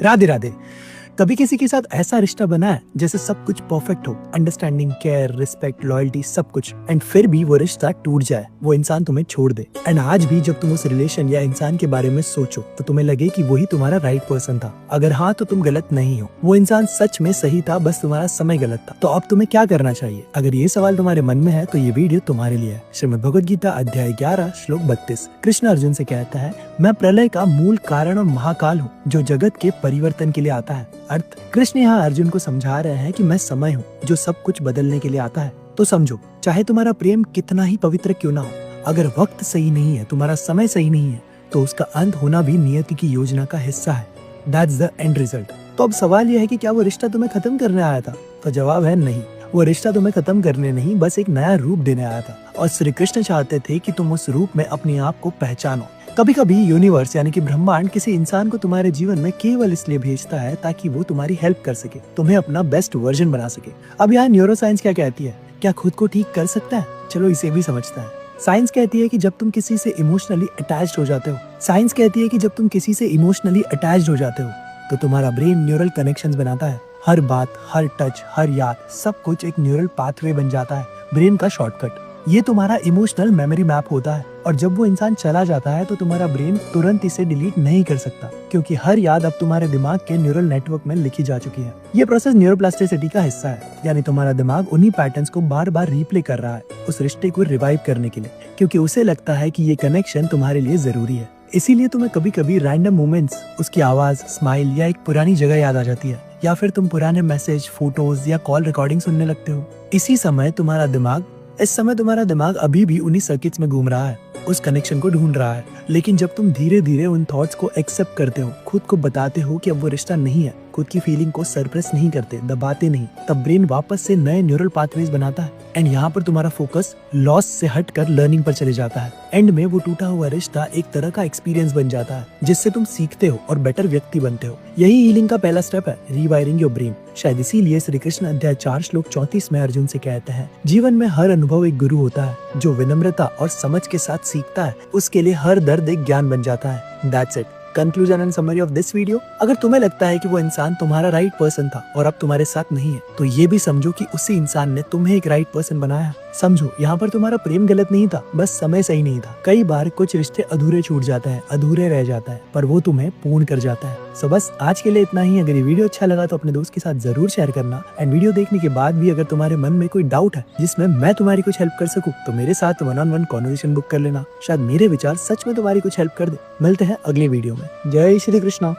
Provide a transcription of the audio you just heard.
राधे राधे। कभी किसी के साथ ऐसा रिश्ता बना है जैसे सब कुछ परफेक्ट हो, अंडरस्टैंडिंग, केयर, रिस्पेक्ट, लॉयल्टी, सब कुछ, एंड फिर भी वो रिश्ता टूट जाए, वो इंसान तुम्हें छोड़ दे, एंड आज भी जब तुम उस रिलेशन या इंसान के बारे में सोचो तो तुम्हें लगे कि वही तुम्हारा राइट पर्सन था? अगर हाँ तो तुम गलत नहीं हो, वो इंसान सच में सही था, बस तुम्हारा समय गलत था। तो अब तुम्हें क्या करना चाहिए? अगर ये सवाल तुम्हारे मन में है तो ये वीडियो तुम्हारे लिए है। श्रीमद् भगवद गीता अध्याय 11 श्लोक 32। कृष्ण अर्जुन से कहता है, मैं प्रलय का मूल कारण और महाकाल हूँ जो जगत के परिवर्तन के लिए आता है। अर्थ, कृष्ण यहाँ अर्जुन को समझा रहे हैं कि मैं समय हूँ जो सब कुछ बदलने के लिए आता है। तो समझो, चाहे तुम्हारा प्रेम कितना ही पवित्र क्यों ना हो, अगर वक्त सही नहीं है, तुम्हारा समय सही नहीं है, तो उसका अंत होना भी नियति की योजना का हिस्सा है। That's the end result. तो अब सवाल यह है कि क्या वो रिश्ता तुम्हें खत्म करने आया था? तो जवाब है नहीं। वो रिश्ता तुम्हें खत्म करने नहीं, बस एक नया रूप देने आया था। और श्री कृष्ण चाहते थे कि तुम उस रूप में अपने आप को पहचानो। कभी कभी यूनिवर्स यानी कि ब्रह्मांड किसी इंसान को तुम्हारे जीवन में केवल इसलिए भेजता है ताकि वो तुम्हारी हेल्प कर सके, तुम्हें अपना बेस्ट वर्जन बना सके। अब यहाँ न्यूरोसाइंस क्या कहती है? क्या खुद को ठीक कर सकता है? चलो इसे भी समझता है। साइंस कहती है कि जब तुम किसी से इमोशनली अटैच्ड हो जाते हो तो तुम्हारा ब्रेन न्यूरल कनेक्शंस बनाता है। हर बात, हर टच, हर याद, सब कुछ एक न्यूरल पाथवे बन जाता है, ब्रेन का शॉर्टकट। ये तुम्हारा इमोशनल मेमोरी मैप होता है, और जब वो इंसान चला जाता है तो तुम्हारा ब्रेन तुरंत इसे डिलीट नहीं कर सकता, क्योंकि हर याद अब तुम्हारे दिमाग के न्यूरल नेटवर्क में लिखी जा चुकी है। ये प्रोसेस न्यूरोप्लास्टिसिटी का हिस्सा है, यानी तुम्हारा दिमाग उन्हीं पैटर्न्स को बार बार रिप्ले कर रहा है उस रिश्ते को रिवाइव करने के लिए, क्योंकि उसे लगता है कि ये कनेक्शन तुम्हारे लिए जरूरी है। इसीलिए तुम्हें कभी कभी रैंडम मोमेंट्स, उसकी आवाज, स्माइल या एक पुरानी जगह याद आ जाती है, या फिर तुम पुराने मैसेज, फोटोज या कॉल रिकॉर्डिंग सुनने लगते हो। इस समय तुम्हारा दिमाग अभी भी उन्हीं सर्किट्स में घूम रहा है, उस कनेक्शन को ढूंढ रहा है। लेकिन जब तुम धीरे धीरे उन थॉट्स को एक्सेप्ट करते हो, खुद को बताते हो कि अब वो रिश्ता नहीं है, खुद की फीलिंग को सरप्रेस नहीं करते, दबाते नहीं, तब ब्रेन वापस से नए न्यूरल पाथवेज बनाता है, एंड यहाँ पर तुम्हारा फोकस लॉस से हटकर लर्निंग पर चले जाता है। एंड में वो टूटा हुआ रिश्ता एक तरह का एक्सपीरियंस बन जाता है, जिससे तुम सीखते हो और बेटर व्यक्ति बनते हो। यही हीलिंग का पहला स्टेप है, रीवायरिंग योर ब्रेन। शायद इसीलिए श्री कृष्ण अध्याय 4 श्लोक 34 में अर्जुन से कहते हैं, जीवन में हर अनुभव एक गुरु होता है, जो विनम्रता और समझ के साथ सीखता है, उसके लिए हर दर्द एक ज्ञान बन जाता है। That's it. Conclusion and summary of this video. अगर तुम्हें लगता है कि वो इंसान तुम्हारा राइट पर्सन था और अब तुम्हारे साथ नहीं है, तो ये भी समझो कि उसी इंसान ने तुम्हें एक राइट पर्सन बनाया। समझो, यहाँ पर तुम्हारा प्रेम गलत नहीं था, बस समय सही नहीं था। कई बार कुछ रिश्ते अधूरे छूट जाते हैं, अधूरे रह जाता है, पर वो तुम्हें पूर्ण कर जाता है। सो बस आज के लिए इतना ही। अगर ये वीडियो अच्छा लगा तो अपने दोस्त के साथ जरूर शेयर करना, एंड वीडियो देखने के बाद भी अगर तुम्हारे मन में कोई डाउट है जिसमें मैं तुम्हारी कुछ हेल्प कर सकूं, तो मेरे साथ 1-on-1 कॉन्वर्सेशन बुक कर लेना। शायद मेरे विचार सच में तुम्हारी कुछ हेल्प कर दे। मिलते हैं अगले वीडियो में। जय श्री कृष्णा।